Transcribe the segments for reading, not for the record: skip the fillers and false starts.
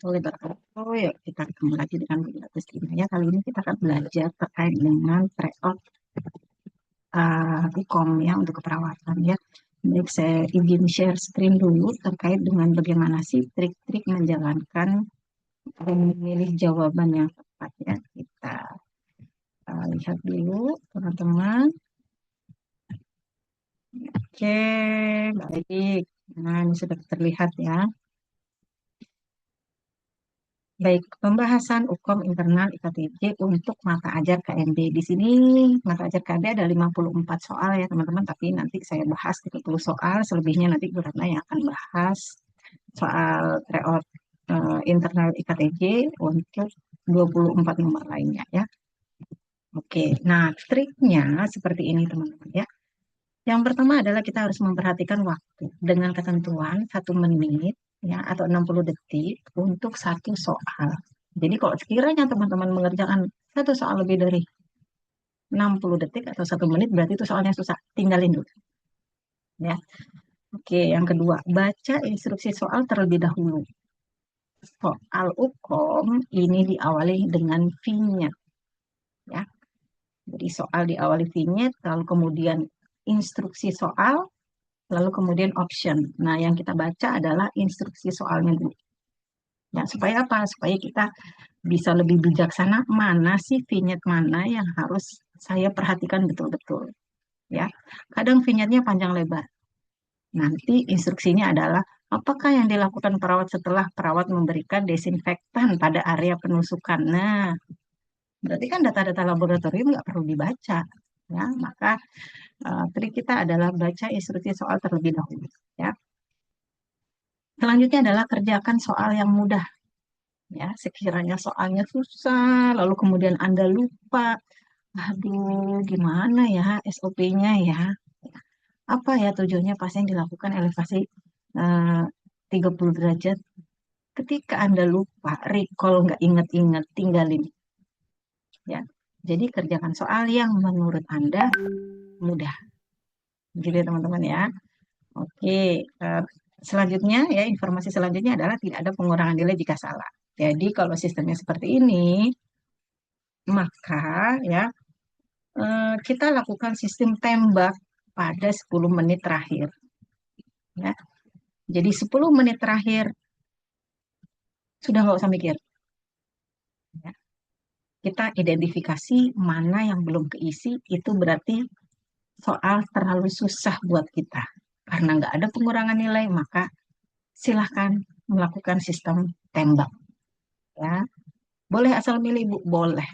warahmatullahi wabarakatuh. Yuk kita ketemu lagi dengan Bu Agustina ya. Kali ini kita akan belajar terkait dengan tryout e-com ya untuk keperawatan ya. Baik, saya izin share screen dulu terkait dengan bagaimana sih trik-trik menjalankan dan memilih jawaban yang tepat ya. Kita lihat dulu teman-teman. Oke, baik. Nah, ini sudah terlihat ya. Baik, pembahasan UKOM internal IKTJ untuk mata ajar KMB. Di sini mata ajar KMB ada 54 soal ya teman-teman, tapi nanti saya bahas 30 soal, selebihnya nanti Bu Ratna yang akan bahas soal tryout internal IKTJ untuk 24 nomor lainnya ya. Oke, nah triknya seperti ini teman-teman ya. Yang pertama adalah kita harus memperhatikan waktu dengan ketentuan 1 menit ya atau 60 detik untuk satu soal. Jadi kalau sekiranya teman-teman mengerjakan satu soal lebih dari 60 detik atau 1 menit berarti itu soalnya susah. Tinggalin dulu ya. Oke, yang kedua, baca instruksi soal terlebih dahulu. Soal UKOM ini diawali dengan vignette ya. Jadi soal diawali vignette lalu kemudian instruksi soal lalu kemudian option. Nah, yang kita baca adalah instruksi soalnya dulu. Ya, supaya apa? Supaya kita bisa lebih bijaksana mana sih vignette mana yang harus saya perhatikan betul-betul. Ya, kadang vignette-nya panjang lebar. Nanti instruksinya adalah apakah yang dilakukan perawat setelah perawat memberikan desinfektan pada area penusukan. Nah, berarti kan data-data laboratorium nggak perlu dibaca. Ya, maka trik kita adalah baca instruksi soal terlebih dahulu. Ya. Selanjutnya adalah kerjakan soal yang mudah. Ya, sekiranya soalnya susah, lalu kemudian Anda lupa, aduh, gimana ya SOP-nya ya? Apa ya tujuannya pasien dilakukan elevasi eh, 30 derajat? Ketika Anda lupa, recall nggak ingat-ingat, tinggalin. Ya, jadi kerjakan soal yang menurut Anda mudah. Gitu ya teman-teman ya. Oke, selanjutnya ya informasi selanjutnya adalah tidak ada pengurangan nilai jika salah. Jadi kalau sistemnya seperti ini, maka ya kita lakukan sistem tembak pada 10 menit terakhir. Ya. Jadi 10 menit terakhir sudah nggak usah mikir. Ya. Kita identifikasi mana yang belum keisi, itu berarti soal terlalu susah buat kita. Karena nggak ada pengurangan nilai, maka silahkan melakukan sistem tembak. Ya. Boleh asal milih, Bu? Boleh.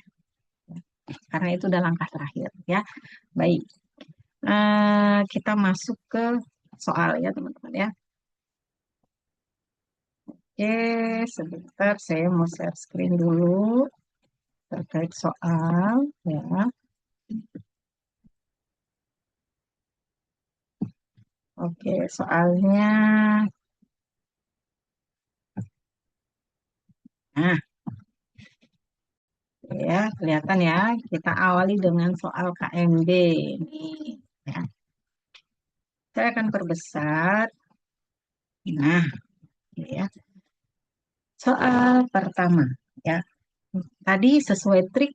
Karena itu udah langkah terakhir. Ya. Baik. Kita masuk ke soal ya teman-teman ya. Oke, sebentar saya mau share screen dulu terkait soal ya. Oke, soalnya nah ya kelihatan ya. Kita awali dengan soal KMB ini ya. Saya akan perbesar. Nah, ini ya. Soal pertama ya. Tadi sesuai trik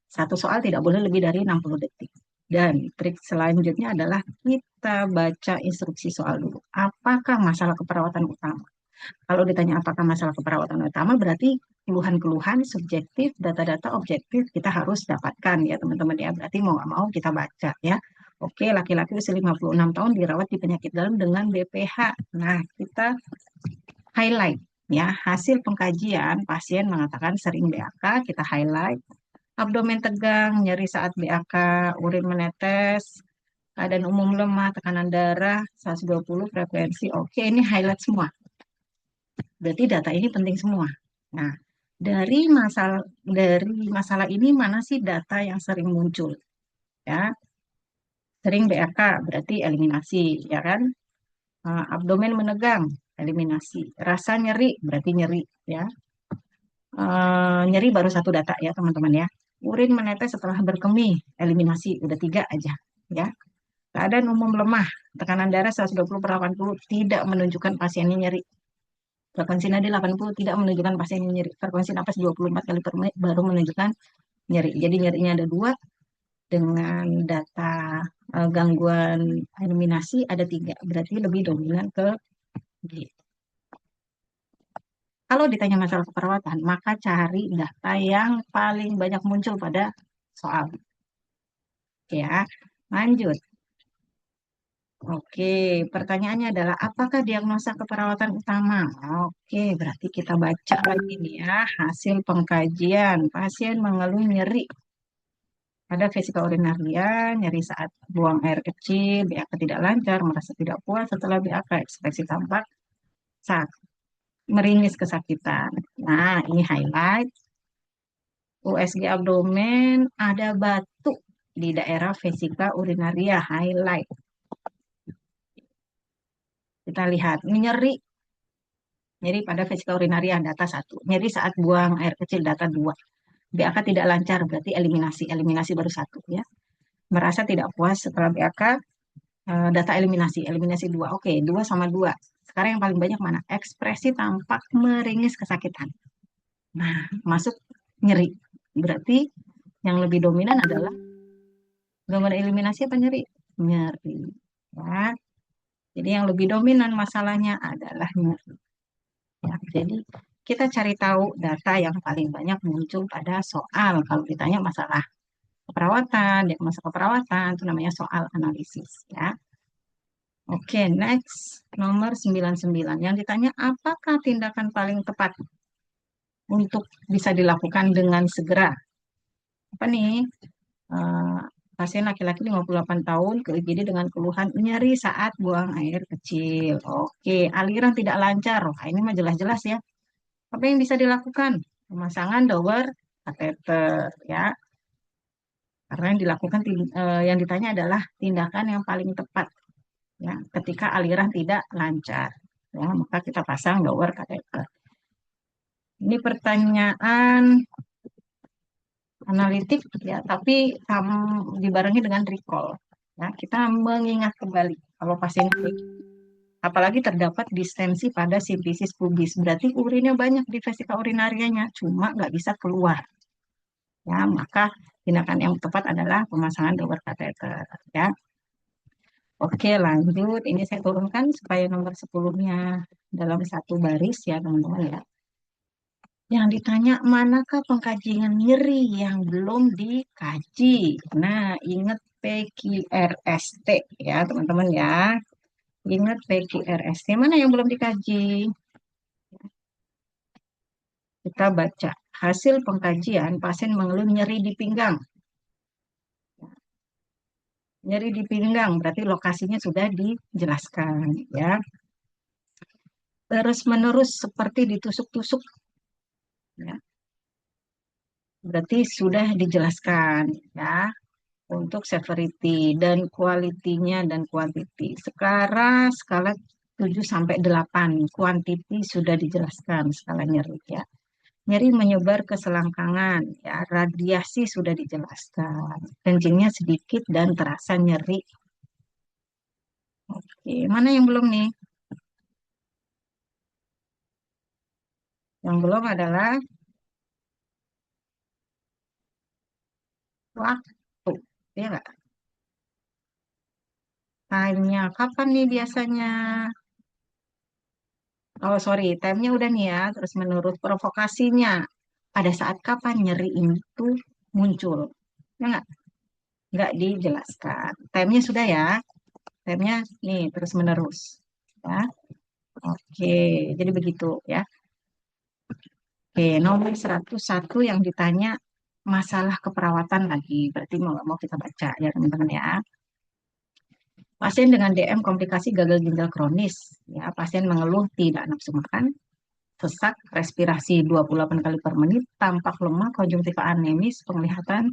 satu soal tidak boleh lebih dari 60 detik. Dan trik selanjutnya adalah kita baca instruksi soal dulu. Apakah masalah keperawatan utama? Kalau ditanya apakah masalah keperawatan utama, berarti keluhan-keluhan subjektif, data-data objektif kita harus dapatkan ya teman-teman ya. Berarti mau nggak mau kita baca ya. Oke, laki-laki usia 56 tahun dirawat di penyakit dalam dengan BPH. Nah, kita highlight ya. Hasil pengkajian pasien mengatakan sering BAK, kita highlight. Abdomen tegang, nyeri saat BAK, urin menetes, keadaan umum lemah, tekanan darah 120, frekuensi. Oke, ini highlight semua. Berarti data ini penting semua. Nah, dari masalah ini mana sih data yang sering muncul? Ya, sering BAK berarti eliminasi, ya kan? Abdomen menegang, eliminasi. Rasa nyeri berarti nyeri, ya. Nyeri baru satu data ya teman-teman ya. Urin menetes setelah berkemih, eliminasi udah 3 aja, ya. Keadaan umum lemah, tekanan darah 120/80 tidak menunjukkan pasiennya nyeri. Frekuensi nadi 80 tidak menunjukkan pasien yang nyeri. Frekuensi napas 24 kali per menit baru menunjukkan nyeri. Jadi nyerinya ada dua, dengan data gangguan eliminasi ada tiga. Berarti lebih dominan ke G. Kalau ditanya masalah keperawatan, maka cari data yang paling banyak muncul pada soal. Oke ya, lanjut. Oke, pertanyaannya adalah apakah diagnosa keperawatan utama? Oke, berarti kita baca lagi nih ya, hasil pengkajian. Pasien mengeluh nyeri pada vesika urinaria, nyeri saat buang air kecil, BAK tidak lancar, merasa tidak puas setelah BAK, ekspresi tampak saat meringis kesakitan. Nah, ini highlight. USG abdomen ada batuk di daerah vesika urinaria, highlight. Kita lihat, ini nyeri. Nyeri pada vesika urinaria, data 1. Nyeri saat buang air kecil, data 2. BAK tidak lancar, berarti eliminasi. Eliminasi baru 1 ya. Merasa tidak puas setelah BAK, data eliminasi. Eliminasi 2. Oke, 2 sama 2. Sekarang yang paling banyak mana? Ekspresi tampak meringis kesakitan. Nah, masuk nyeri. Berarti yang lebih dominan adalah gangguan eliminasi apa nyeri? Nyeri. Ya. Jadi yang lebih dominan masalahnya adalah nyeri. Ya, jadi kita cari tahu data yang paling banyak muncul pada soal. Kalau ditanya masalah keperawatan, diagnosa keperawatan, itu namanya soal analisis. Ya. Oke, next. Nomor 99. Yang ditanya, apakah tindakan paling tepat untuk bisa dilakukan dengan segera? Apa nih? Eh, Pasien laki-laki 58 tahun ke IGD dengan keluhan nyeri saat buang air kecil. Oke, aliran tidak lancar. Wah, ini mah jelas-jelas ya. Apa yang bisa dilakukan? Pemasangan dower kateter ya. Karena yang dilakukan yang ditanya adalah tindakan yang paling tepat ya ketika aliran tidak lancar. Ya, maka kita pasang dower kateter. Ini pertanyaan analitik ya, tapi dibarengi dengan recall. Ya, kita mengingat kembali kalau pasien apalagi terdapat distensi pada simplicis pubis, berarti urinnya banyak di vesika urinarianya, cuma nggak bisa keluar. Ya, maka tindakan yang tepat adalah pemasangan dower kateter. Ya, oke lanjut. Ini saya turunkan supaya nomor 10-nya dalam satu baris ya teman-teman ya. Yang ditanya, manakah pengkajian nyeri yang belum dikaji? Nah, ingat PQRST ya, teman-teman ya. Ingat PQRST. Mana yang belum dikaji? Kita baca. Hasil pengkajian, pasien mengeluh nyeri di pinggang. Nyeri di pinggang, berarti lokasinya sudah dijelaskan ya. Terus-menerus seperti ditusuk-tusuk. Ya. Berarti sudah dijelaskan ya. Untuk severity dan kualitinya dan kuantiti. Sekarang skala 7 sampai 8, kuantiti sudah dijelaskan skala nyeri ya. Nyeri menyebar ke selangkangan ya, radiasi sudah dijelaskan. Kencingnya sedikit dan terasa nyeri. Oke, mana yang belum nih? Yang belum adalah waktu. Ya nggak? Time-nya kapan nih biasanya? Oh sorry, time-nya udah nih ya. Terus menurut provokasinya, pada saat kapan nyeri itu muncul? Ya nggak dijelaskan. Time-nya sudah ya. Time-nya nih terus menerus. Ya, oke. Jadi begitu ya. Oke, nomor 101 yang ditanya masalah keperawatan lagi. Berarti mau nggak mau kita baca ya teman-teman ya. Pasien dengan DM komplikasi gagal ginjal kronis. Ya, pasien mengeluh tidak nafsu makan, sesak, respirasi 28 kali per menit, tampak lemah, konjungtiva anemis, penglihatan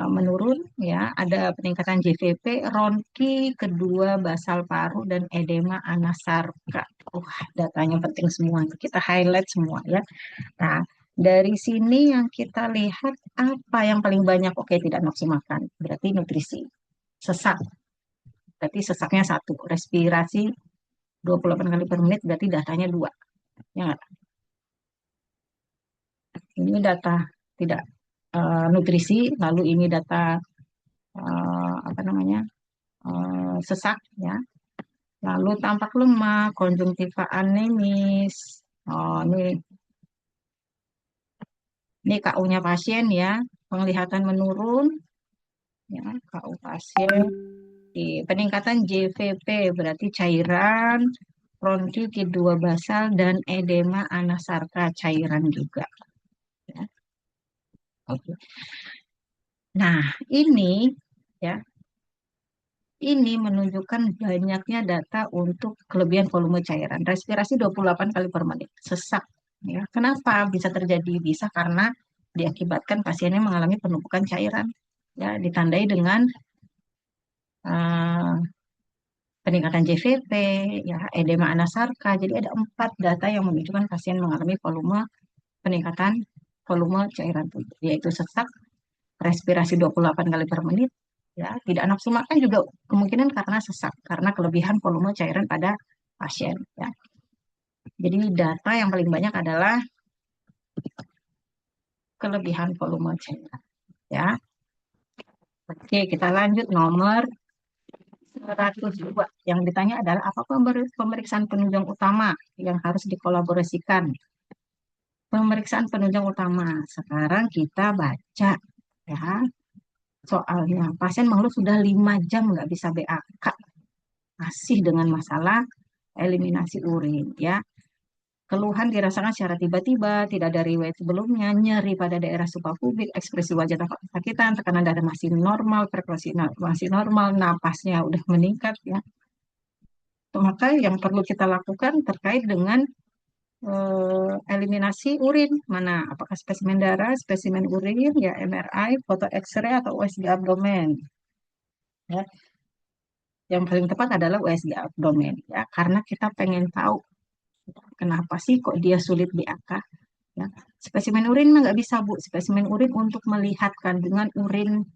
menurun, ya, ada peningkatan JVP, ronki, kedua basal paru dan edema anasarka. Datanya penting semua. Kita highlight semua ya. Nah, dari sini yang kita lihat apa yang paling banyak? Oke, tidak nafsu makan. Berarti nutrisi. Sesak. Berarti sesaknya 1. Respirasi 28 kali per menit berarti datanya 2. Ya, nggak? Ini data tidak nutrisi, lalu ini data apa namanya sesak ya. Lalu tampak lemah, konjungtiva anemis. Oh, ini KU-nya pasien ya, penglihatan menurun ya, KU pasien. Di peningkatan JVP berarti cairan, bronkitis basal dan edema anasarka cairan juga. Ya. Oke. Nah, ini ya, ini menunjukkan banyaknya data untuk kelebihan volume cairan. Respirasi 28 kali per menit, sesak. Ya. Kenapa bisa terjadi? Bisa karena diakibatkan pasiennya mengalami penumpukan cairan. Ya, ditandai dengan eh, peningkatan JVP, ya, edema anasarka. Jadi ada 4 data yang menunjukkan pasien mengalami peningkatan volume cairan tubuh, yaitu sesak, respirasi 28 kali per menit, ya, tidak nafsu makan juga kemungkinan karena sesak, karena kelebihan volume cairan pada pasien, ya. Jadi data yang paling banyak adalah kelebihan volume cairan, ya. Oke, kita lanjut nomor 102. Yang ditanya adalah apa pemeriksaan penunjang utama yang harus dikolaborasikan. Pemeriksaan penunjang utama. Sekarang kita baca ya soalnya. Pasien mengeluh sudah 5 jam nggak bisa BAK. Masih dengan masalah eliminasi urin ya. Keluhan dirasakan secara tiba-tiba, tidak ada riwayat sebelumnya, nyeri pada daerah subakubik, ekspresi wajah tampak kesakitan, tekanan darah masih normal, frekuensi masih normal, napasnya udah meningkat ya. Maka yang perlu kita lakukan terkait dengan eliminasi urin mana apakah spesimen darah, spesimen urin, ya MRI, foto X-ray atau USG abdomen. Ya, yang paling tepat adalah USG abdomen ya karena kita pengen tahu kenapa sih kok dia sulit BAK ya. Spesimen urin mah nggak bisa Bu, spesimen urin untuk melihat kandungan urin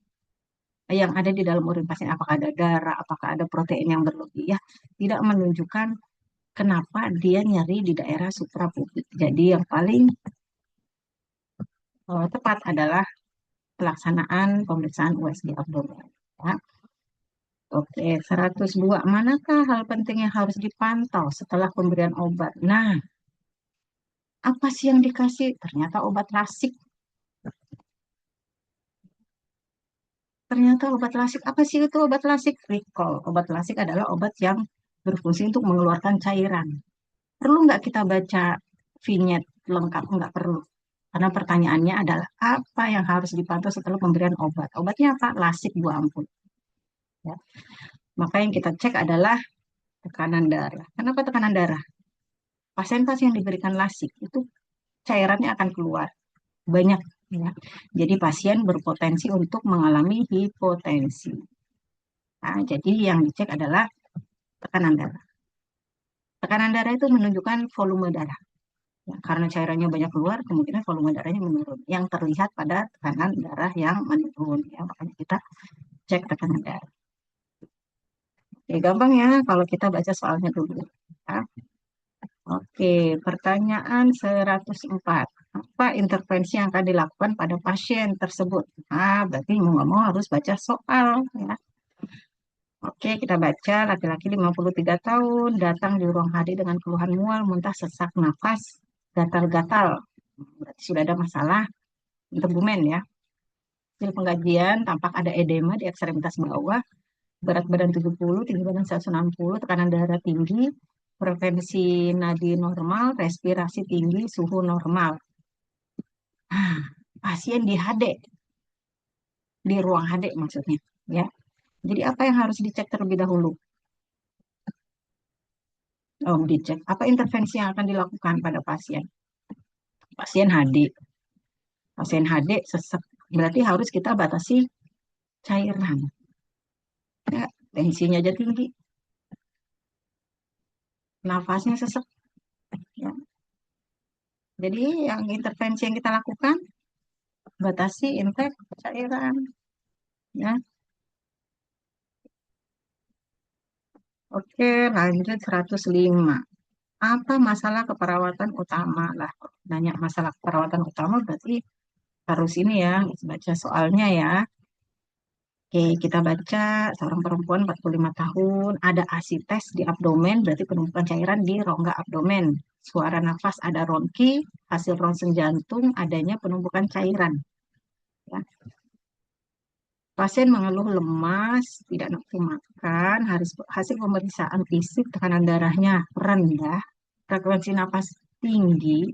yang ada di dalam urin pasien apakah ada darah, apakah ada protein yang berlebih ya. Tidak menunjukkan kenapa dia nyeri di daerah suprapubik. Jadi yang paling tepat adalah pelaksanaan pemeriksaan USG abdomen. Ya. Oke, 102. Manakah hal penting yang harus dipantau setelah pemberian obat? Nah, apa sih yang dikasih? Ternyata obat lasik. Ternyata obat lasik. Apa sih itu obat lasik? Recall. Obat lasik adalah obat yang berfungsi untuk mengeluarkan cairan. Perlu nggak kita baca vignette lengkap? Nggak perlu. Karena pertanyaannya adalah apa yang harus dipantau setelah pemberian obat? Obatnya apa? Lasik buah ampun. Ya. Maka yang kita cek adalah tekanan darah. Kenapa tekanan darah? Pasien-pasien yang diberikan lasik itu cairannya akan keluar banyak ya. Jadi pasien berpotensi untuk mengalami hipotensi. Nah, jadi yang dicek adalah tekanan darah. Tekanan darah itu menunjukkan volume darah. Ya, karena cairannya banyak keluar, kemungkinan volume darahnya menurun. Yang terlihat pada tekanan darah yang menurun. Ya, makanya kita cek tekanan darah. Oke, gampang ya kalau kita baca soalnya dulu. Ya. Oke, pertanyaan 104. Apa intervensi yang akan dilakukan pada pasien tersebut? Nah, berarti mau nggak mau harus baca soal. Ya. Oke, kita baca laki-laki 53 tahun, datang di ruang HD dengan keluhan mual, muntah, sesak nafas, gatal-gatal. Berarti sudah ada masalah integumen ya. Hasil pengkajian tampak ada edema di ekstremitas bawah, berat badan 70, tinggi badan 160, tekanan darah tinggi, frekuensi nadi normal, respirasi tinggi, suhu normal. Ah, pasien di HD, di ruang HD maksudnya, ya. Jadi apa yang harus dicek terlebih dahulu? Oh, dicek. Apa intervensi yang akan dilakukan pada pasien? Pasien HD. Pasien HD sesek. Berarti harus kita batasi cairan. Ya, tensinya aja tinggi. Nafasnya sesek. Ya. Jadi yang intervensi yang kita lakukan, batasi intake cairan. Ya. Oke, lanjut 105. Apa masalah keperawatan utama lah? Nanya masalah keperawatan utama berarti harus ini ya, baca soalnya ya. Oke, kita baca seorang perempuan 45 tahun, ada asites di abdomen, berarti penumpukan cairan di rongga abdomen. Suara nafas ada ronki, hasil ronsen jantung, adanya penumpukan cairan. Ya. Pasien mengeluh lemas, tidak nafsu makan, hasil pemeriksaan fisik tekanan darahnya rendah, frekuensi napas tinggi,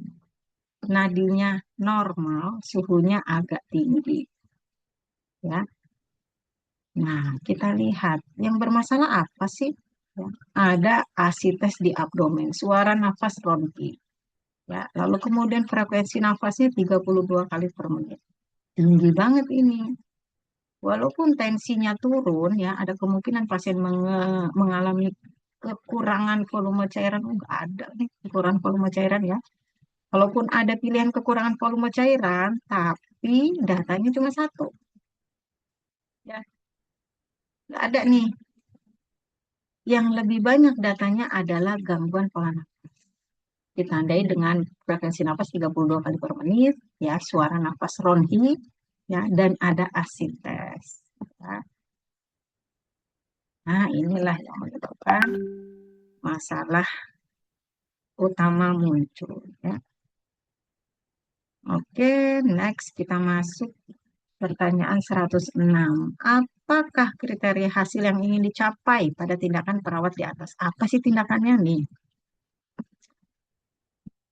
nadinya normal, suhunya agak tinggi. Ya. Nah, kita lihat yang bermasalah apa sih? Ya, ada asites di abdomen, suara nafas ronki. Ya, lalu kemudian frekuensi nafasnya 32 kali per menit. Tinggi banget ini. Walaupun tensinya turun, ya ada kemungkinan pasien mengalami kekurangan volume cairan. Oh, nggak ada nih kekurangan volume cairan ya. Kalaupun ada pilihan kekurangan volume cairan, tapi datanya cuma satu. Ya, nggak ada nih. Yang lebih banyak datanya adalah gangguan pola nafas. Ditandai dengan frekuensi nafas 32 kali per menit, ya, suara nafas ronhi, ya, dan ada asites. Ya. Nah, inilah yang menyebabkan masalah utama muncul. Ya. Oke, next kita masuk pertanyaan 106. Apakah kriteria hasil yang ingin dicapai pada tindakan perawat di atas? Apa sih tindakannya nih?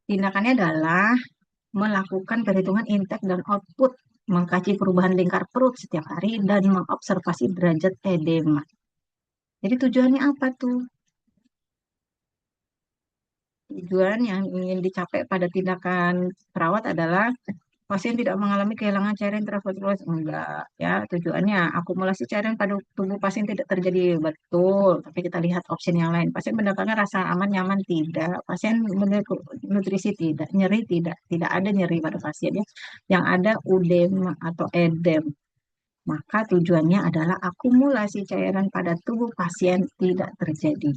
Tindakannya adalah melakukan perhitungan intake dan output, mengkaji perubahan lingkar perut setiap hari, dan mengobservasi derajat edema. Jadi tujuannya apa tuh? Tujuan yang ingin dicapai pada tindakan perawat adalah pasien tidak mengalami kehilangan cairan intravenous. Enggak, ya. Tujuannya akumulasi cairan pada tubuh pasien tidak terjadi, betul. Tapi kita lihat opsi yang lain. Pasien mendapatkan rasa aman, nyaman, tidak. Pasien nutrisi, tidak. Nyeri, tidak. Tidak ada nyeri pada pasien ya. Yang ada udema atau edem. Maka tujuannya adalah akumulasi cairan pada tubuh pasien tidak terjadi.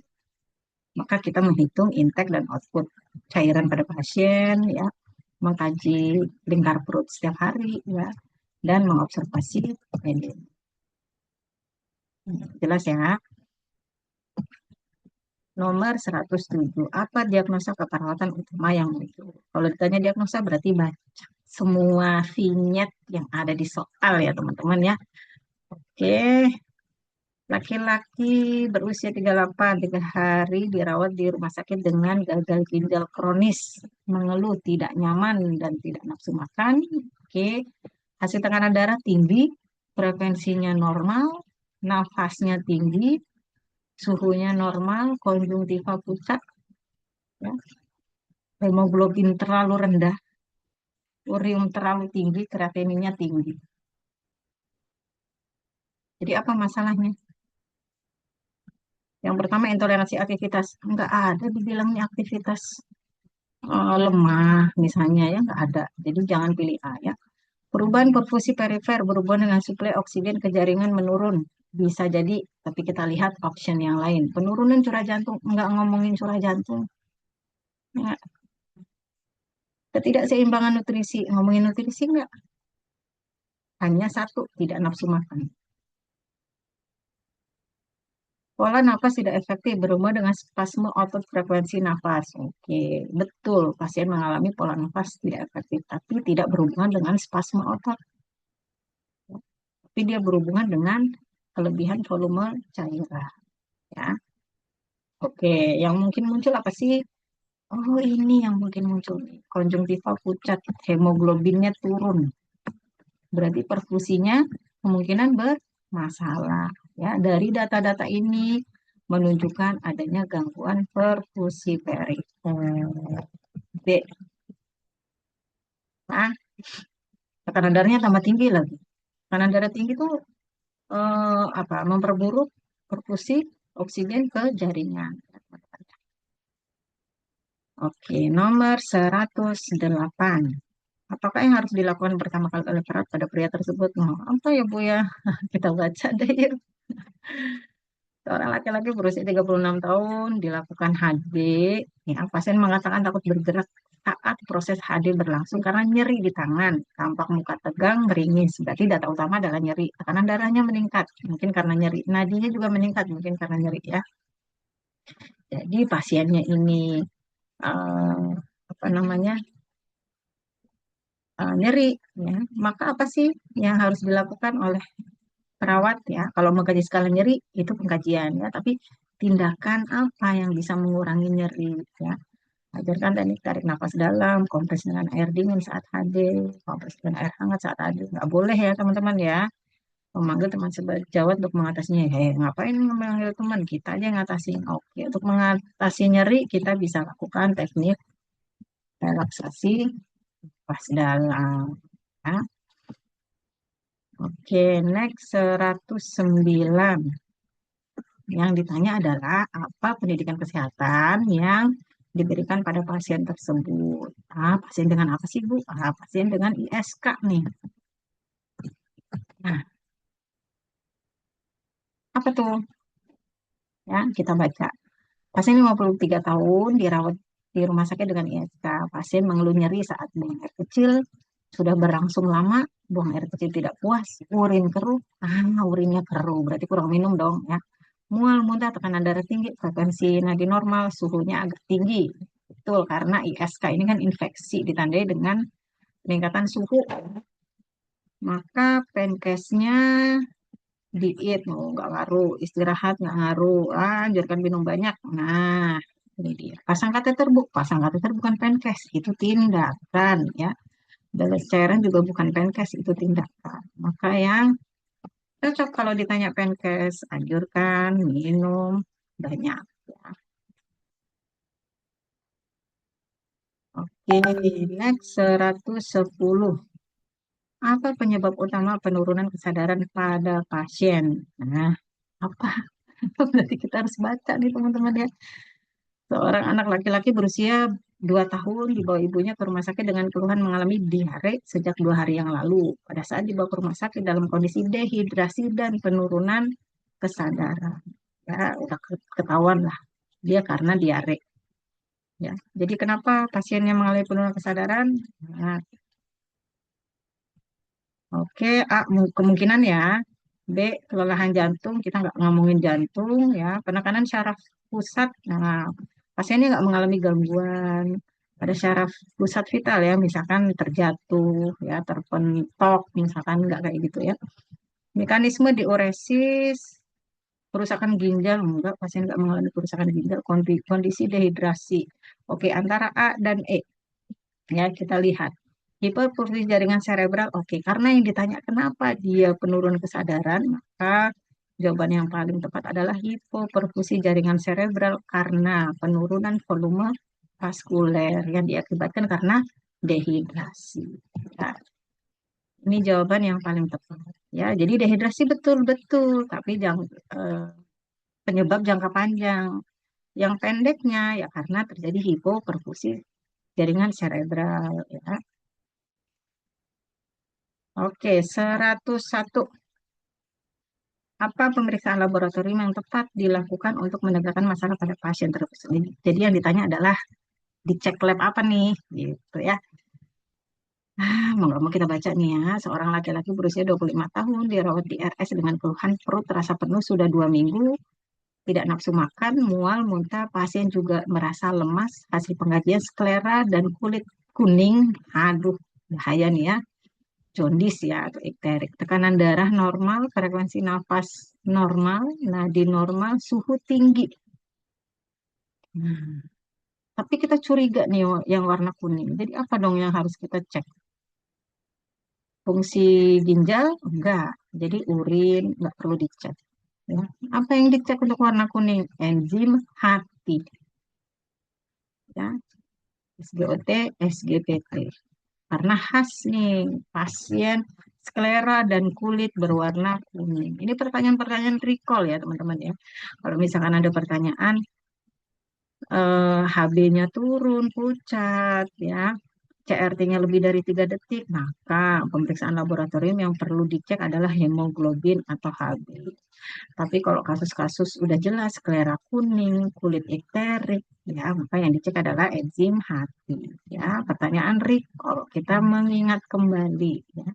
Maka kita menghitung intake dan output cairan pada pasien, ya, mengkaji lingkar perut setiap hari, ya, dan mengobservasi pendek. Jelas ya. Nomor 107. Apa diagnosa keperawatan utama yang muncul? Kalau ditanya diagnosa berarti baca semua vignette yang ada di soal ya teman-teman ya. Oke, laki-laki berusia 38, 3 hari dirawat di rumah sakit dengan gagal ginjal kronis, mengeluh tidak nyaman dan tidak nafsu makan. Oke, hasil tekanan darah tinggi, frekuensinya normal, nafasnya tinggi, suhunya normal, konjungtiva pucat, ya, hemoglobin terlalu rendah, urium terlalu tinggi, kreatininnya tinggi. Jadi apa masalahnya? Yang pertama intoleransi aktivitas. Enggak ada dibilangnya aktivitas lemah misalnya ya, nggak ada. Jadi jangan pilih A ya. Perubahan perfusi perifer berhubungan dengan suplai oksigen ke jaringan menurun. Bisa jadi, tapi kita lihat option yang lain. Penurunan curah jantung, nggak ngomongin curah jantung. Ya. Ketidakseimbangan nutrisi, ngomongin nutrisi nggak? Hanya satu, tidak nafsu makan. Pola nafas tidak efektif berhubungan dengan spasme otot frekuensi nafas. Oke, betul. Pasien mengalami pola nafas tidak efektif, tapi tidak berhubungan dengan spasme otot. Tapi dia berhubungan dengan kelebihan volume cairan. Ya. Oke, yang mungkin muncul apa sih? Oh, ini yang mungkin muncul nih. Konjungtiva pucat, hemoglobinnya turun. Berarti perfusinya kemungkinan bermasalah. Ya, dari data-data ini menunjukkan adanya gangguan perfusi perifer. B. Nah, tekanan darahnya tambah tinggi lagi. Tekanan darah tinggi itu apa? Memperburuk perfusi oksigen ke jaringan. Oke, nomor 108. Apakah yang harus dilakukan pertama kali oleh perawat pada pria tersebut? Apa ya Bu ya? Kita baca deh yuk. Seorang laki-laki berusia 36 tahun dilakukan HD. Ya, pasien mengatakan takut bergerak saat proses HD berlangsung karena nyeri di tangan, tampak muka tegang, meringis. Berarti data utama adalah nyeri. Tekanan darahnya meningkat, mungkin karena nyeri. Nadinya juga meningkat, mungkin karena nyeri ya. Jadi pasiennya ini eh, apa namanya nyeri, ya. Maka apa sih yang harus dilakukan oleh perawat ya? Kalau mengkaji skala nyeri itu pengkajian ya, tapi tindakan apa yang bisa mengurangi nyeri ya? Ajarkan teknik tarik nafas dalam, kompres dengan air dingin saat HD, kompres dengan air hangat saat HD. Nggak boleh ya teman-teman ya. Memanggil teman sejawat untuk mengatasinya. Ngapain memanggil teman? Kita aja yang ngatasin. Oke, untuk mengatasi nyeri kita bisa lakukan teknik relaksasi pas dalam. Ya. Oke, next 109. Yang ditanya adalah apa pendidikan kesehatan yang diberikan pada pasien tersebut. Pasien dengan apa sih, Bu? Pasien dengan ISK nih. Nah, apa tuh? Ya, kita baca. Pasien 53 tahun dirawat di rumah sakit dengan ISK. Pasien mengeluh nyeri saat buang air kecil, sudah berlangsung lama, buang air kecil tidak puas, urin keruh. Urinnya keruh, berarti kurang minum dong ya. Mual, muntah, tekanan darah tinggi, frekuensi nadi normal, suhunya agak tinggi. Betul, karena ISK ini kan infeksi ditandai dengan peningkatan suhu. Maka penkesnya diet, mau nggak ngaruh, istirahat nggak ngaruh, anjurkan minum banyak. Nah, ini dia. Pasang kateter bukan penkes, itu tindakan ya. Balas cairan juga bukan penkes, itu tindakan. Maka yang cocok kalau ditanya penkes, anjurkan minum banyak. Ya. Oke, next 110. Apa penyebab utama penurunan kesadaran pada pasien? Nah, apa? Berarti kita harus baca nih teman-teman ya. Seorang anak laki-laki berusia 2 tahun dibawa ibunya ke rumah sakit dengan keluhan mengalami diare sejak 2 hari yang lalu. Pada saat dibawa ke rumah sakit dalam kondisi dehidrasi dan penurunan kesadaran. Ya, udah ketahuan lah. Dia karena diare. Ya. Jadi kenapa pasiennya mengalami penurunan kesadaran? Nah, oke, kemungkinan ya. B, kelelahan jantung. Kita nggak ngomongin jantung ya. Penekanan syaraf pusat. Nah, pasiennya nggak mengalami gangguan pada syaraf pusat vital ya. Misalkan terjatuh, ya, terpentok, misalkan nggak kayak gitu ya. Mekanisme diuresis, kerusakan ginjal. Enggak, pasien nggak mengalami kerusakan ginjal. Kondisi dehidrasi. Oke, antara A dan E. Ya, kita lihat. Hiperfungsi jaringan cerebral, oke. Karena yang ditanya kenapa dia penurunan kesadaran, maka jawaban yang paling tepat adalah hipoperfusi jaringan cerebral karena penurunan volume vaskuler yang diakibatkan karena dehidrasi. Ya, ini jawaban yang paling tepat. Ya, jadi dehidrasi betul-betul, tapi eh, penyebab jangka panjang. Yang pendeknya ya karena terjadi hipoperfusi jaringan cerebral. Ya. Oke, 101. Apa pemeriksaan laboratorium yang tepat dilakukan untuk menegakkan masalah pada pasien tersebut? Jadi yang ditanya adalah dicek lab apa nih, gitu ya. Mau nggak mau kita baca nih ya. Seorang laki-laki berusia 25 tahun dirawat di RS dengan keluhan perut terasa penuh sudah 2 minggu, tidak nafsu makan, mual, muntah. Pasien juga merasa lemas hasil pengkajian sklera dan kulit kuning. Aduh, bahaya nih ya. Jaundice ya atau ikterik. Tekanan darah normal, frekuensi nafas normal, nadi normal, suhu tinggi. Nah, tapi kita curiga nih yang warna kuning. Jadi apa dong yang harus kita cek? Fungsi ginjal? Enggak. Jadi urin enggak perlu dicek. Ya. Apa yang dicek untuk warna kuning? Enzim hati. Ya. SGOT, SGPT. Karena khas nih pasien sklera dan kulit berwarna kuning. Ini pertanyaan-pertanyaan recall ya teman-teman ya. Kalau misalkan ada pertanyaan HB-nya turun, pucat ya, CRT-nya lebih dari 3 detik, maka pemeriksaan laboratorium yang perlu dicek adalah hemoglobin atau Hb. Tapi kalau kasus-kasus udah jelas sklera kuning, kulit ikterik, ya maka yang dicek adalah enzim hati. Ya, pertanyaan Rick, kalau kita mengingat kembali, ya.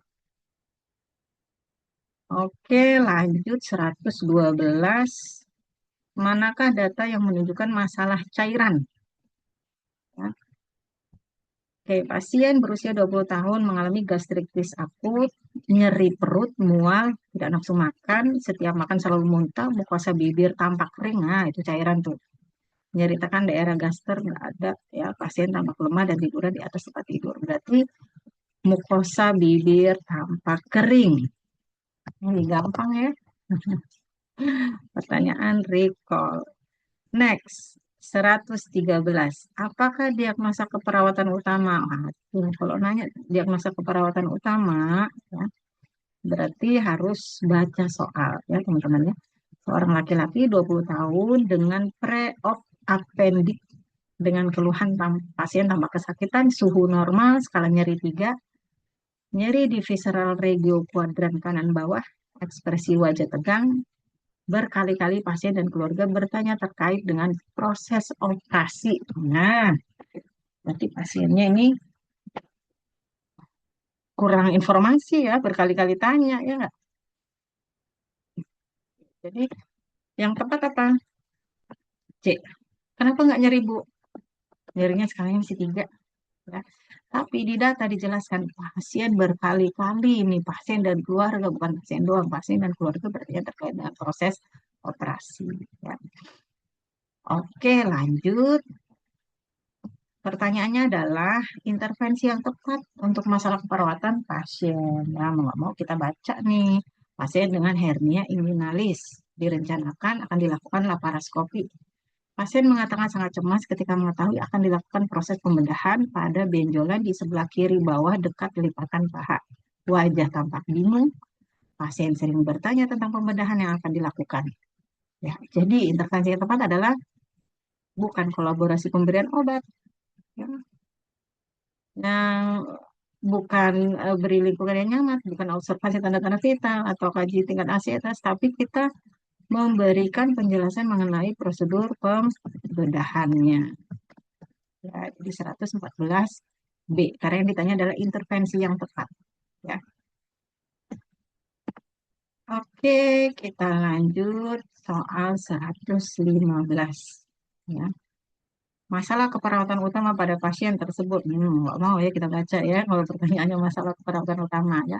Oke, lanjut 112. Manakah data yang menunjukkan masalah cairan? Ya. Oke, pasien berusia 20 tahun mengalami gastritis akut, nyeri perut, mual, tidak nafsu makan, setiap makan selalu muntah, mukosa bibir tampak kering. Nah, itu cairan tuh. Nyeri tekan daerah gaster nggak ada, ya. Pasien tampak lemah dan tiduran di atas tempat tidur. Berarti mukosa bibir tampak kering. Ini gampang ya. Pertanyaan recall. Next, 113. Apakah diagnosa keperawatan utama? Aduh, kalau nanya diagnosa keperawatan utama, ya, berarti harus baca soal, ya teman-teman ya. Seorang laki-laki 20 tahun dengan pre-op appendix dengan keluhan pasien tambah kesakitan, suhu normal, skala nyeri 3, nyeri di visceral regio kuadran kanan bawah, ekspresi wajah tegang, berkali-kali pasien dan keluarga bertanya terkait dengan proses operasi. Nah, berarti pasiennya ini kurang informasi ya, berkali-kali tanya ya nggak? Jadi yang tepat apa? C. Kenapa nggak nyeri Bu? Nyerinya sekarang masih 3. Ya. Tapi di data dijelaskan pasien berkali-kali ini pasien dan keluarga, bukan pasien doang, pasien dan keluarga bertanya terkait dengan proses operasi. Ya. Oke, lanjut. Pertanyaannya adalah intervensi yang tepat untuk masalah keperawatan pasien. Nah, mau nggak mau kita baca nih. Pasien dengan hernia inguinalis direncanakan akan dilakukan laparoskopi. Pasien mengatakan sangat cemas ketika mengetahui akan dilakukan proses pembedahan pada benjolan di sebelah kiri bawah dekat lipatan paha. Wajah tampak bingung. Pasien sering bertanya tentang pembedahan yang akan dilakukan. Ya, jadi intervensi yang tepat adalah bukan kolaborasi pemberian obat, ya, yang bukan beri lingkungan yang nyaman, bukan observasi tanda-tanda vital atau kaji tingkat ansietas, tapi kita memberikan penjelasan mengenai prosedur pembedahannya. Ya, di 114 B, karena yang ditanya adalah intervensi yang tepat. Ya. Oke, kita lanjut soal 115. Ya. Masalah keperawatan utama pada pasien tersebut. Nggak mau ya kita baca ya, kalau pertanyaannya masalah keperawatan utama ya.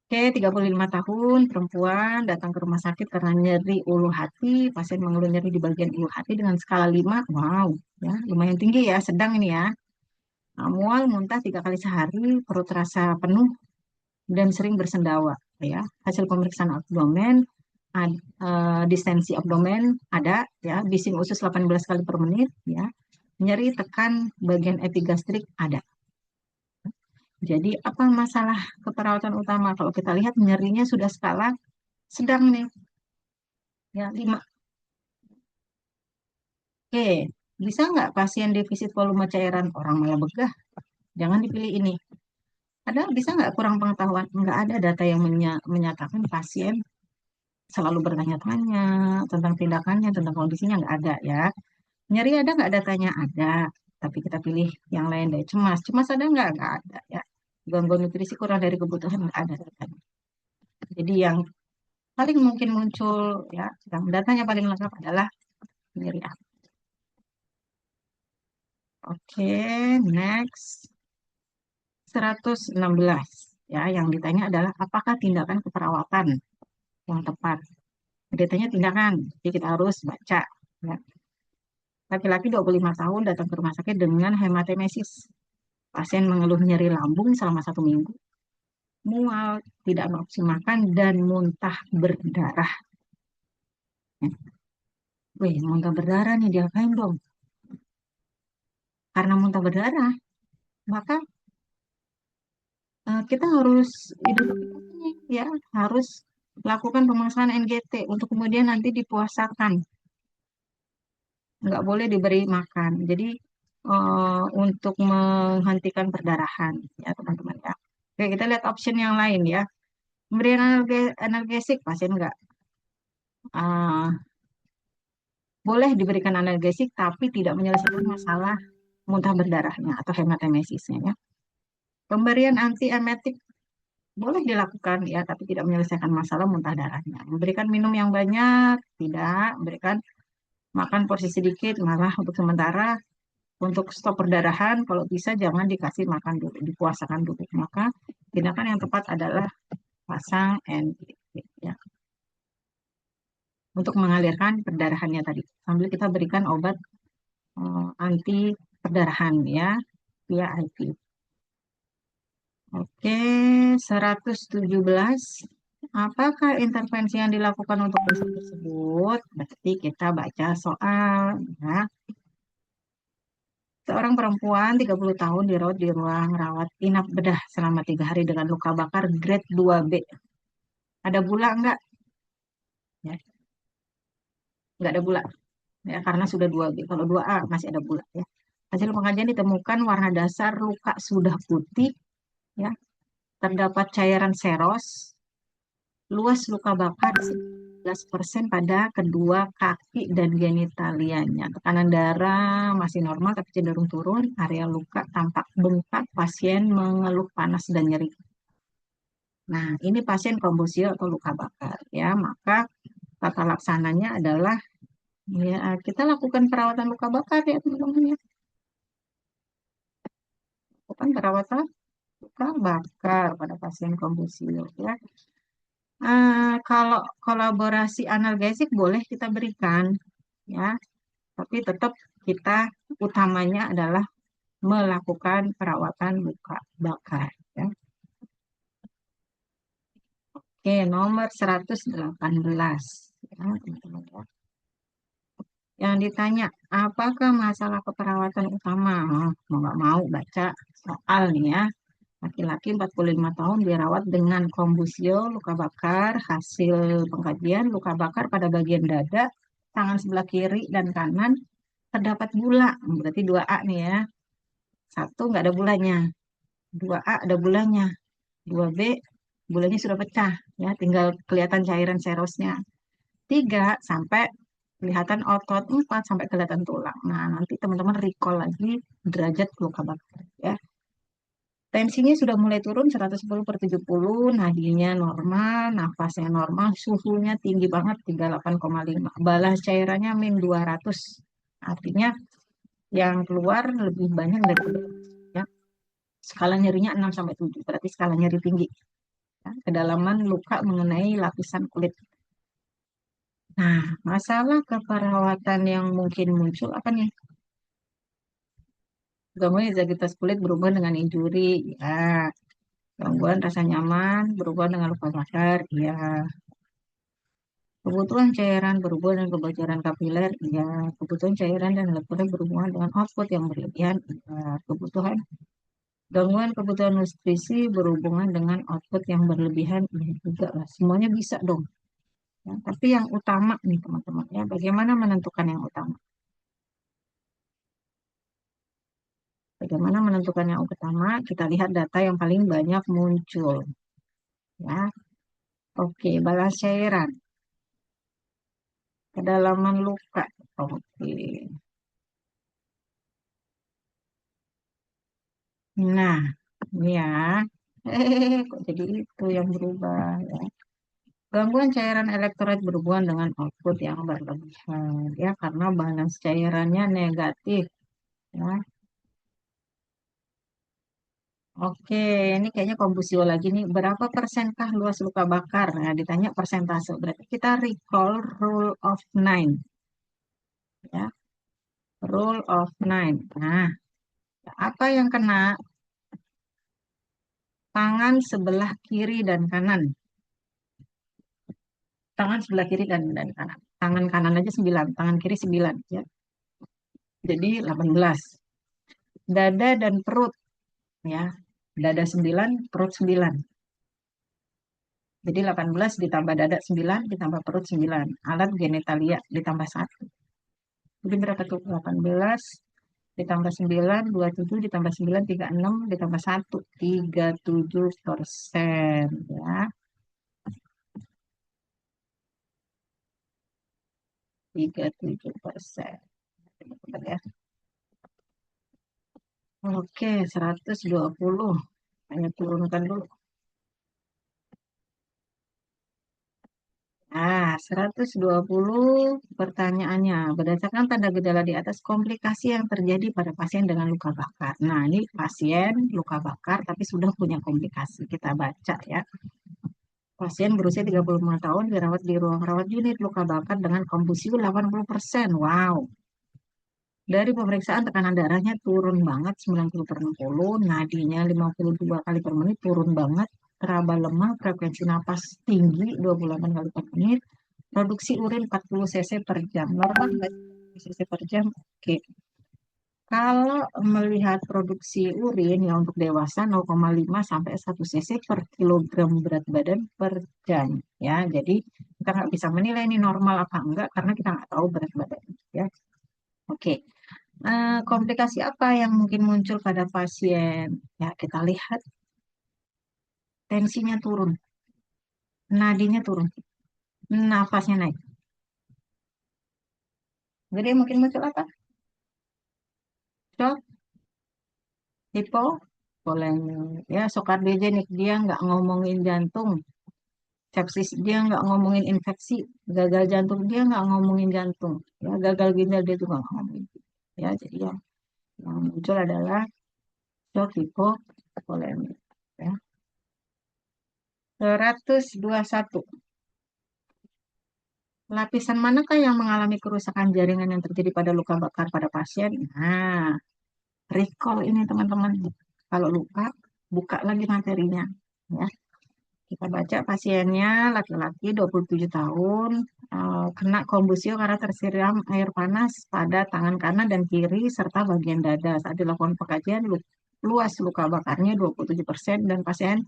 Oke, 35 tahun, perempuan, datang ke rumah sakit karena nyeri ulu hati. Pasien mengeluh nyeri di bagian ulu hati dengan skala 5. Wow, ya, lumayan tinggi ya, sedang ini ya. Nah, mual, muntah 3 kali sehari, perut terasa penuh, dan sering bersendawa. Ya, hasil pemeriksaan abdomen, distensi abdomen ada, ya, bising usus 18 kali per menit, ya, nyeri tekan bagian epigastrik ada. Jadi apa masalah keperawatan utama? Kalau kita lihat nyerinya sudah skala sedang nih, ya 5. Oke, bisa nggak pasien defisit volume cairan orang malah begah? Jangan dipilih ini. Ada bisa nggak kurang pengetahuan? Nggak ada data yang menyatakan pasien selalu bertanya-tanya tentang tindakannya, tentang kondisinya nggak ada ya. Nyeri ada nggak datanya? Ada. Tapi kita pilih yang lain deh. Cemas. Cemas ada nggak? Nggak ada ya. Gangguan nutrisi kurang dari kebutuhan nggak ada datanya. Jadi yang paling mungkin muncul ya, yang datanya paling lengkap adalah nyeri akut. Oke, next. 116. Ya, yang ditanya adalah apakah tindakan keperawatan yang tepat? Ditanya tindakan, jadi kita harus baca. Ya. Laki-laki 25 tahun datang ke rumah sakit dengan hematemesis. Pasien mengeluh nyeri lambung selama 1 minggu, mual, tidak nafsu makan, dan muntah berdarah. Wih, muntah berdarah nih, diapain dong? Karena muntah berdarah, maka kita harus hidup ini, ya, harus lakukan pemasangan NGT untuk kemudian nanti dipuasakan. Nggak boleh diberi makan. Jadi untuk menghentikan perdarahan, ya teman-teman ya. Oke, kita lihat option yang lain ya. Pemberian analgesik, pasien nggak boleh diberikan analgesik tapi tidak menyelesaikan masalah muntah berdarahnya atau hematemesisnya ya. Pemberian antiemetik boleh dilakukan ya, tapi tidak menyelesaikan masalah muntah darahnya. Memberikan minum yang banyak, tidak. Memberikan makan porsi sedikit, malah untuk sementara untuk stop perdarahan, kalau bisa jangan dikasih makan dulu, dipuasakan dulu. Maka tindakan yang tepat adalah pasang NIV ya, untuk mengalirkan perdarahannya tadi. Sambil kita berikan obat anti perdarahan ya, via IV. Oke, 117. Apakah intervensi yang dilakukan untuk pasien tersebut? Berarti kita baca soal ya. Seorang perempuan 30 tahun dirawat di ruang rawat inap bedah selama 3 hari dengan luka bakar grade 2B. Ada bula enggak? Ya, enggak ada bula. Ya, karena sudah 2B. Kalau 2A masih ada bula ya. Hasil pengajian ditemukan warna dasar luka sudah putih ya. Terdapat cairan seros, luas luka bakar 11% pada kedua kaki dan genitalianya. Tekanan darah masih normal tapi cenderung turun. Area luka tampak bengkak. Pasien mengeluh panas dan nyeri. Nah, ini pasien kombusio atau luka bakar ya. Maka tata laksananya adalah ya, kita lakukan perawatan luka bakar ya teman-teman ya. Lakukan perawatan luka bakar pada pasien kombusio ya. Kalau kolaborasi analgesik boleh kita berikan ya, tapi tetap kita utamanya adalah melakukan perawatan luka bakar ya. Oke, nomor 118 ya, teman-teman ya. Yang ditanya, apakah masalah keperawatan utama? Mau nggak mau baca soal nih ya. Laki-laki 45 tahun dirawat dengan kombusio, luka bakar, hasil pengkajian, luka bakar pada bagian dada, tangan sebelah kiri dan kanan, terdapat bula. Berarti 2A nih ya. 1 nggak ada bulanya. 2A ada bulanya. 2B bulanya sudah pecah. Ya, tinggal kelihatan cairan serosnya. 3 sampai kelihatan otot, 4 sampai kelihatan tulang. Nah, nanti teman-teman recall lagi derajat luka bakar ya. Tensinya sudah mulai turun 110/70, nadinya normal, nafasnya normal, suhunya tinggi banget 38,5. Balas cairannya min 200. Artinya yang keluar lebih banyak dari ya. Skala nyerinya 6 sampai 7, berarti skala nyeri tinggi. Ya. Kedalaman luka mengenai lapisan kulit. Nah, masalah keperawatan yang mungkin muncul apa nih? Gangguan integritas kulit berhubungan dengan injuri, ya. Gangguan rasa nyaman berhubungan dengan luka bakar, ya. Kebutuhan cairan berhubungan dengan kebocoran kapiler, ya. Kebutuhan cairan dan elektrolit berhubungan dengan output yang berlebihan, ya. Kebutuhan Gangguan kebutuhan nutrisi berhubungan dengan output yang berlebihan, ya juga lah. Semuanya bisa dong. Ya. Tapi yang utama nih teman-teman, ya. Bagaimana menentukan yang utama? Bagaimana menentukan yang utama? Kita lihat data yang paling banyak muncul. Ya, oke, balas cairan, kedalaman luka, oke. Nah, ini ya, kok jadi itu yang berubah ya. Gangguan cairan elektrolit berhubungan dengan output yang berlebihan, ya, karena balas cairannya negatif, ya. Oke, ini kayaknya kombusio lagi nih. Berapa persenkah luas luka bakar? Nah, ditanya persentase. Berarti kita recall rule of nine. Ya, rule of nine. Nah, apa yang kena? Tangan sebelah kiri dan kanan. Tangan sebelah kiri dan kanan. Tangan kanan aja 9, tangan kiri 9. Ya. Jadi 18. Dada dan perut. Ya, dada 9, perut 9. Jadi 18 ditambah dada 9, ditambah perut 9. Alat genitalia ditambah 1. Jadi berapa tuh? 18 ditambah 9, 27, ditambah 9, 36, ditambah 1, 37%. Ya, 37%. Bentar ya. Oke, 120. Hanya turunkan dulu. Nah, 120 pertanyaannya. Berdasarkan tanda gejala di atas, komplikasi yang terjadi pada pasien dengan luka bakar. Nah, ini pasien luka bakar tapi sudah punya komplikasi. Kita baca ya. Pasien berusia 35 tahun dirawat di ruang rawat unit luka bakar dengan kombusi 80%. Wow. Dari pemeriksaan tekanan darahnya turun banget 90 per 60, nadinya 52 kali per menit turun banget, teraba lemah, frekuensi napas tinggi 28 kali per menit, produksi urin 40 cc per jam. Normal nggak cc per jam? Oke. Kalau melihat produksi urin yang untuk dewasa 0,5 sampai 1 cc per kilogram berat badan per jam. Ya, jadi kita nggak bisa menilai ini normal apa enggak karena kita nggak tahu berat badan. Ya, oke. Komplikasi apa yang mungkin muncul pada pasien? Ya, kita lihat tensinya turun, nadinya turun, nafasnya naik. Jadi mungkin muncul apa? Shock, hipovolemik. Ya, sokardiogenik dia nggak ngomongin jantung, sepsis dia nggak ngomongin infeksi, gagal jantung dia nggak ngomongin jantung, ya gagal ginjal dia juga nggak ngomongin. Ya, jadi yang muncul adalah shock hipovolemik. Ya. 121. Lapisan manakah yang mengalami kerusakan jaringan yang terjadi pada luka bakar pada pasien? Nah, recall ini teman-teman. Kalau luka, buka lagi materinya. Ya, kita baca pasiennya laki-laki 27 tahun, kena kombusio karena tersiram air panas pada tangan kanan dan kiri serta bagian dada. Saat dilakukan pengkajian, luas luka bakarnya 27% dan pasien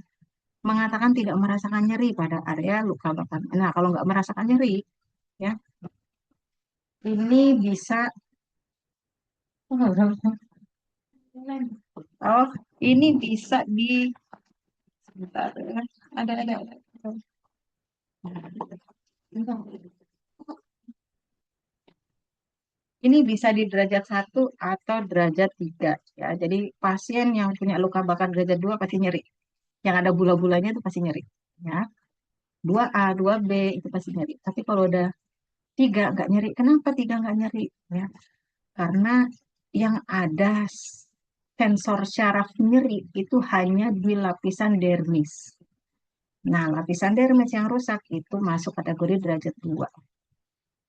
mengatakan tidak merasakan nyeri pada area luka bakar. Nah, kalau nggak merasakan nyeri, ya ini bisa. Oh, ini bisa di sebentar ya. Ada. Ini bisa di derajat 1 atau derajat 3 ya. Jadi pasien yang punya luka bakar derajat 2 pasti nyeri. Yang ada bula-bulanya itu pasti nyeri. Ya. 2A, 2B itu pasti nyeri. Tapi kalau udah 3 nggak nyeri. Kenapa 3 nggak nyeri? Ya. Karena yang ada sensor syaraf nyeri itu hanya di lapisan dermis. Nah, lapisan dermis yang rusak itu masuk kategori derajat 2.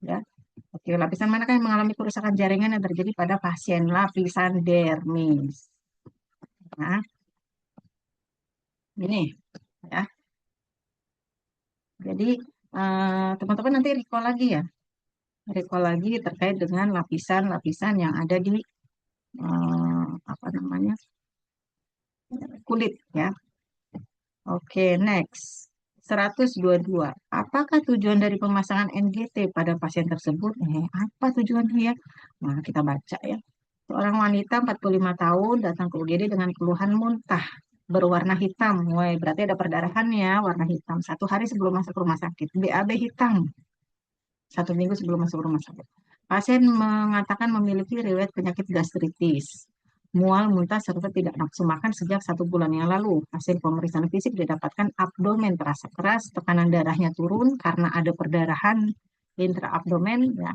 Ya. Oke, lapisan manakah yang mengalami kerusakan jaringan yang terjadi pada pasien? Lapisan dermis. Nah, ini ya. Jadi teman-teman nanti recall lagi ya. Recall lagi terkait dengan lapisan-lapisan yang ada di apa namanya? Kulit ya. Oke, next. 122. Apakah tujuan dari pemasangan NGT pada pasien tersebut? Apa tujuannya ya? Nah, kita baca ya. Seorang wanita 45 tahun datang ke UGD dengan keluhan muntah berwarna hitam. Woi, berarti ada perdarahannya warna hitam. 1 hari sebelum masuk rumah sakit. BAB hitam. 1 minggu sebelum masuk rumah sakit. Pasien mengatakan memiliki riwayat penyakit gastritis, mual, muntah, serta tidak nafsu makan sejak 1 bulan yang lalu. Hasil pemeriksaan fisik didapatkan abdomen terasa keras, tekanan darahnya turun karena ada perdarahan intraabdomen, ya.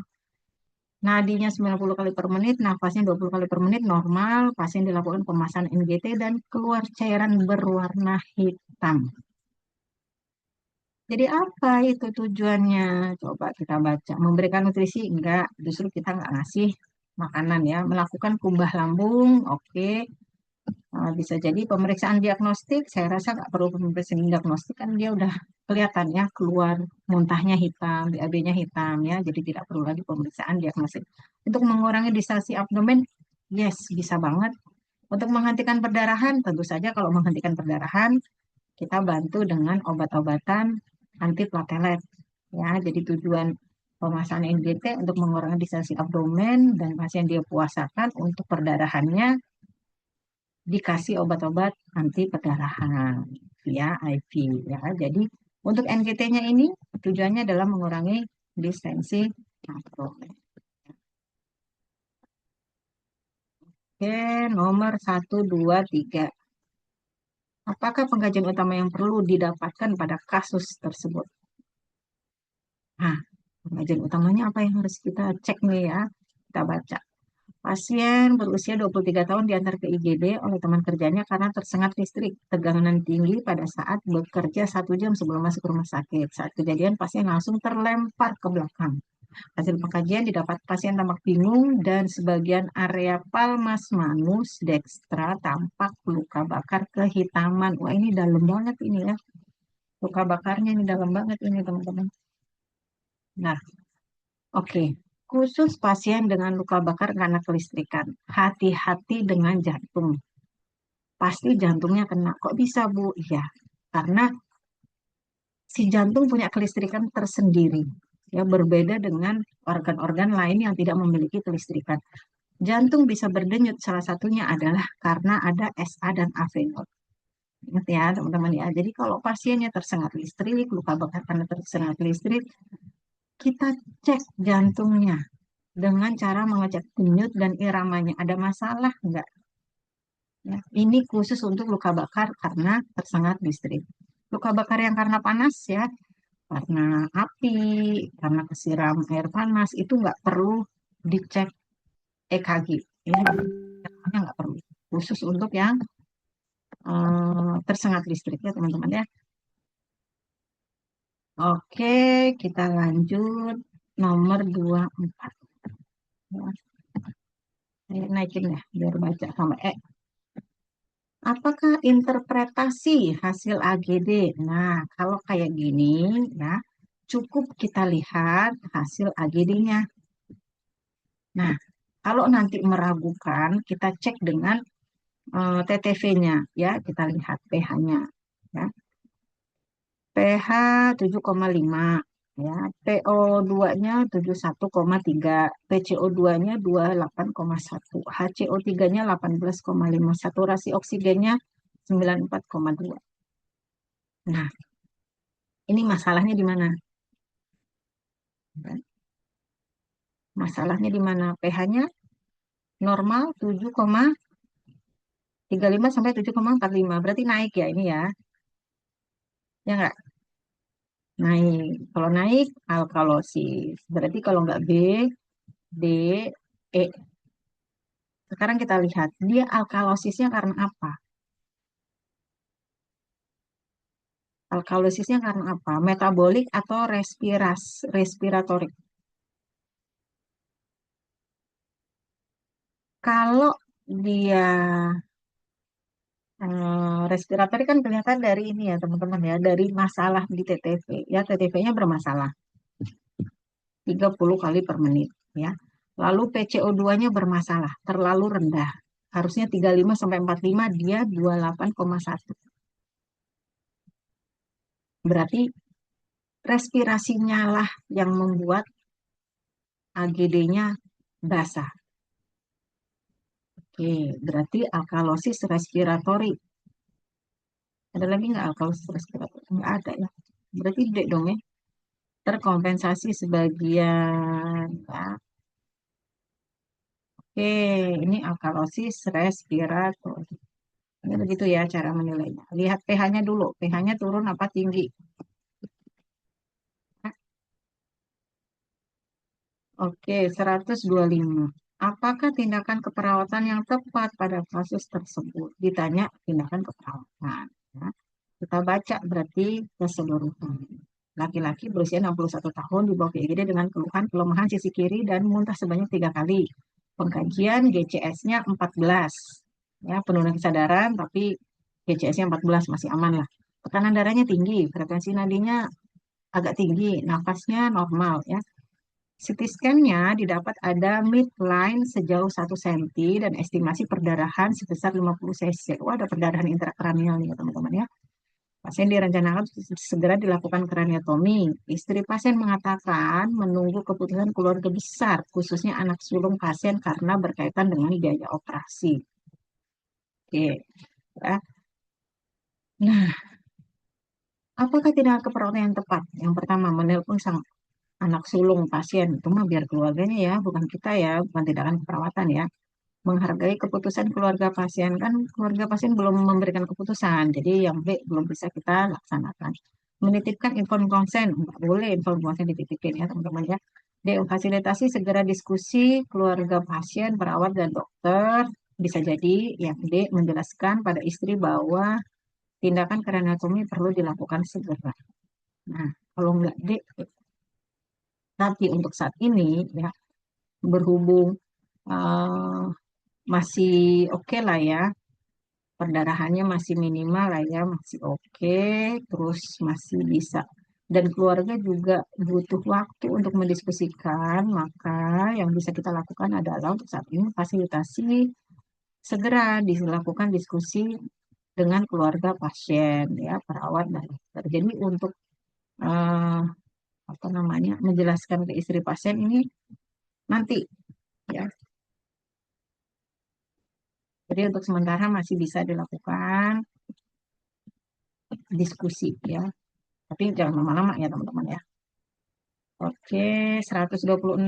Nadinya 90 kali per menit, nafasnya 20 kali per menit, normal. Pasien dilakukan pemasangan NGT dan keluar cairan berwarna hitam. Jadi apa itu tujuannya? Coba kita baca. Memberikan nutrisi? Enggak, justru kita nggak ngasih makanan ya. Melakukan kumbah lambung? Oke. Bisa jadi pemeriksaan diagnostik, saya rasa nggak perlu pemeriksaan diagnostik, kan dia udah kelihatan ya, keluar muntahnya hitam, BAB-nya hitam ya, jadi tidak perlu lagi pemeriksaan diagnostik. Untuk mengurangi distensi abdomen, yes, bisa banget. Untuk menghentikan perdarahan, tentu saja kalau menghentikan perdarahan, kita bantu dengan obat-obatan antiplatelet. Ya, jadi tujuan pemasangan NGT untuk mengurangi distensi abdomen dan pasien dia puasakan untuk perdarahannya dikasih obat-obat anti perdarahan via IV ya. Jadi untuk NGT-nya ini tujuannya adalah mengurangi distensi abdomen. Oke, nomor 1, 2, 3. Apakah pengkajian utama yang perlu didapatkan pada kasus tersebut? Nah, pengkajian utamanya apa yang harus kita cek nih ya? Kita baca. Pasien berusia 23 tahun diantar ke IGD oleh teman kerjanya karena tersengat listrik, tegangan tinggi pada saat bekerja 1 jam sebelum masuk rumah sakit. Saat kejadian, pasien langsung terlempar ke belakang. Hasil pengkajian didapat pasien tampak bingung dan sebagian area palmas manus dekstra tampak luka bakar kehitaman. Wah, ini dalam banget ini ya. Luka bakarnya ini dalam banget ini teman-teman. Nah, oke. Khusus pasien dengan luka bakar karena kelistrikan. Hati-hati dengan jantung. Pasti jantungnya kena. Kok bisa, Bu? Iya, karena si jantung punya kelistrikan tersendiri. Ya, berbeda dengan organ-organ lain yang tidak memiliki kelistrikan. Jantung bisa berdenyut, salah satunya adalah karena ada SA dan AV node. Ingat ya, teman-teman ya. Jadi kalau pasiennya tersengat listrik, luka bakar karena tersengat listrik, kita cek jantungnya dengan cara mengecek denyut dan iramanya. Ada masalah enggak? Ya, ini khusus untuk luka bakar karena tersengat listrik. Luka bakar yang karena panas ya, karena api, karena kesiram air panas, itu nggak perlu dicek EKG. Ini nggak perlu. Khusus untuk yang tersengat listrik ya teman-teman ya. Oke, kita lanjut nomor 24. Ya, saya naikin ya, biar baca sama Apakah interpretasi hasil AGD? Nah, kalau kayak gini ya, cukup kita lihat hasil AGD-nya. Nah, kalau nanti meragukan, kita cek dengan TTV-nya ya, kita lihat pH-nya ya. pH 7,5 ya, PO2-nya 71,3, PCO2-nya 28,1, HCO3-nya 18,5, saturasi oksigennya 94,2. Nah, ini masalahnya di mana? Masalahnya di mana? pH-nya normal 7,35 sampai 7,45. Berarti naik ya ini ya. Ya nggak? Naik. Kalau naik alkalosis. Berarti kalau nggak B, D, E. Sekarang kita lihat dia alkalosisnya karena apa? Alkalosisnya karena apa? Metabolik atau respiratorik? Kalau dia respiratorik kan kelihatan dari ini ya teman-teman ya, dari masalah di TTV. Ya, TTV-nya bermasalah 30 kali per menit ya. Lalu PCO2-nya bermasalah, terlalu rendah. Harusnya 35 sampai 45, dia 28,1. Berarti respirasinya lah yang membuat AGD-nya basah. Oke, berarti alkalosis respiratori. Ada lagi nggak alkalosis respiratori? Nggak ada ya. Berarti tidak dong ya. Terkompensasi sebagian. Ya. Oke, ini alkalosis respiratori. Ini begitu ya cara menilainya. Lihat pH-nya dulu. pH-nya turun apa tinggi? Oke, 125. Apakah tindakan keperawatan yang tepat pada kasus tersebut? Ditanya tindakan keperawatan. Ya. Kita baca berarti keseluruhan. Laki-laki berusia 61 tahun dibawa ke IGD dengan keluhan kelemahan sisi kiri dan muntah sebanyak 3 kali. Pengkajian GCS-nya 14. Ya, penurunan kesadaran tapi GCS-nya 14 masih aman lah. Tekanan darahnya tinggi, frekuensi nadinya agak tinggi, nafasnya normal ya. CT scan-nya didapat ada midline sejauh 1 cm dan estimasi perdarahan sebesar 50 cc. Oh, ada perdarahan intrakranial nih teman-teman ya. Pasien direncanakan segera dilakukan kraniotomi. Istri pasien mengatakan menunggu keputusan keluarga besar, khususnya anak sulung pasien karena berkaitan dengan biaya operasi. Oke, ya. Nah, apakah tindakan keperawatan yang tepat? Yang pertama, menelpon sang anak sulung pasien. Itu mah biar keluarganya ya, bukan kita ya, bukan tindakan keperawatan ya. Menghargai keputusan keluarga pasien. Kan keluarga pasien belum memberikan keputusan, jadi yang B belum bisa kita laksanakan. Menitipkan inform konsen, nggak boleh inform konsen dititipin ya teman-teman ya. D. Fasilitasi segera diskusi keluarga pasien, perawat, dan dokter. Bisa jadi yang D menjelaskan pada istri bahwa tindakan kraniotomi perlu dilakukan segera. Nah, kalau nggak D, tapi untuk saat ini ya berhubung eh, masih oke lah ya, perdarahannya masih minimal lah ya, masih oke, terus masih bisa. Dan keluarga juga butuh waktu untuk mendiskusikan, maka yang bisa kita lakukan adalah untuk saat ini fasilitasi segera dilakukan diskusi dengan keluarga pasien, ya, perawat dan dokter. Jadi untuk eh, apa namanya menjelaskan ke istri pasien ini nanti, ya. Jadi untuk sementara masih bisa dilakukan diskusi ya, tapi jangan lama-lama ya teman-teman ya. Oke, 126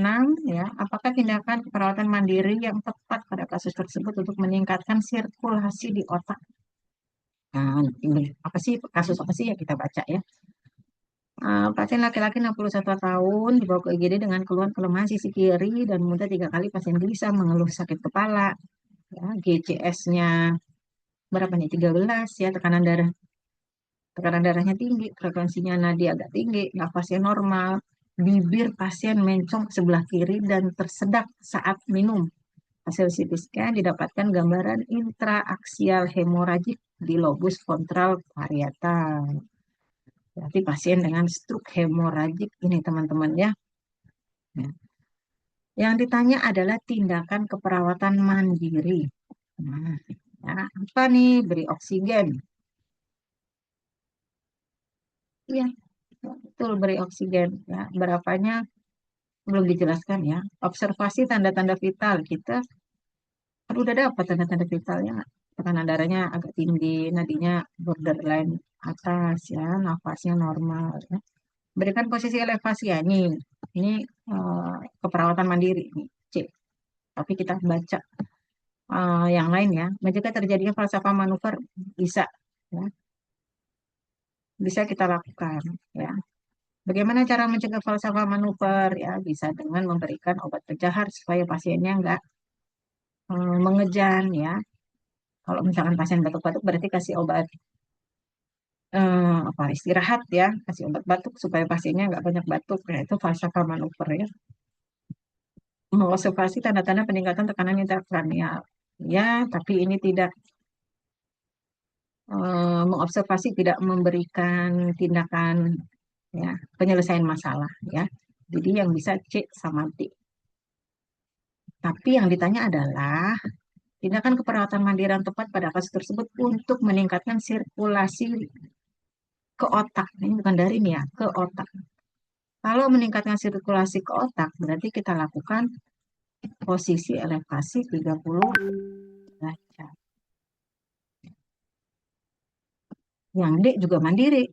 ya. Apakah tindakan perawatan mandiri yang tepat pada kasus tersebut untuk meningkatkan sirkulasi di otak? Nah, ini apa sih kasus apa sih ya kita baca ya. Pasien laki-laki 61 tahun dibawa ke IGD dengan keluhan kelemahan sisi kiri dan mudah 3 kali pasien gelisah mengeluh sakit kepala. Ya, GCS-nya berapa nih? 13 ya, tekanan darahnya tinggi, frekuensinya nadi agak tinggi, nafasnya normal, bibir pasien mencong sebelah kiri dan tersedak saat minum. Hasil CT scan didapatkan gambaran intraaksial hemoragik di lobus ventral parietal. Berarti pasien dengan stroke hemoragik ini teman-teman ya. Nah, yang ditanya adalah tindakan keperawatan mandiri. Nah, ya, apa nih? Beri oksigen. Iya, betul beri oksigen. Ya, berapanya belum dijelaskan ya. Observasi tanda-tanda vital kita kan udah dapat tanda-tanda vitalnya. Tekanan darahnya agak tinggi, nadinya borderline atas ya, nafasnya normal ya. Berikan posisi elevasi ya ini eh, keperawatan mandiri nih C. Tapi kita baca yang lain ya. Mencegah terjadinya falsafah manuver bisa ya, bisa kita lakukan ya. Bagaimana cara mencegah falsafah manuver ya? Bisa dengan memberikan obat pencahar supaya pasiennya nggak mengejan ya. Kalau misalkan pasien batuk-batuk berarti kasih obat apa istirahat ya, kasih obat batuk supaya pasiennya nggak banyak batuk. Nah, itu falsafah manuver ya. Mengobservasi tanda-tanda peningkatan tekanan intrakranial. Ya, tapi ini tidak mengobservasi tidak memberikan tindakan ya penyelesaian masalah ya. Jadi yang bisa C sama D. Tapi yang ditanya adalah tindakan keperawatan mandiri yang tepat pada kasus tersebut untuk meningkatkan sirkulasi ke otak. Ini bukan dari ini ya, ke otak. Kalau meningkatkan sirkulasi ke otak, berarti kita lakukan posisi elevasi 30 derajat. Yang D juga mandiri,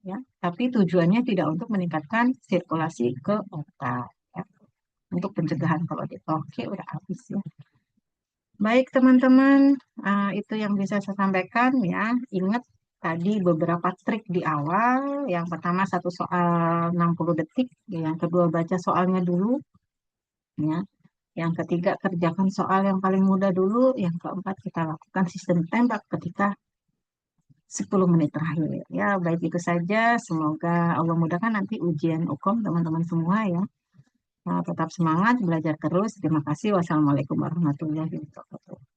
ya, tapi tujuannya tidak untuk meningkatkan sirkulasi ke otak, ya. Untuk pencegahan kalau di oke udah habis ya. Baik teman-teman, itu yang bisa saya sampaikan ya. Ingat tadi beberapa trik di awal. Yang pertama satu soal 60 detik, yang kedua baca soalnya dulu, ya. Yang ketiga kerjakan soal yang paling mudah dulu, yang keempat kita lakukan sistem tembak ketika 10 menit terakhir. Ya, baik itu saja. Semoga Allah mudahkan nanti ujian UKOM teman-teman semua ya. Tetap semangat, belajar terus. Terima kasih. Wassalamualaikum warahmatullahi wabarakatuh.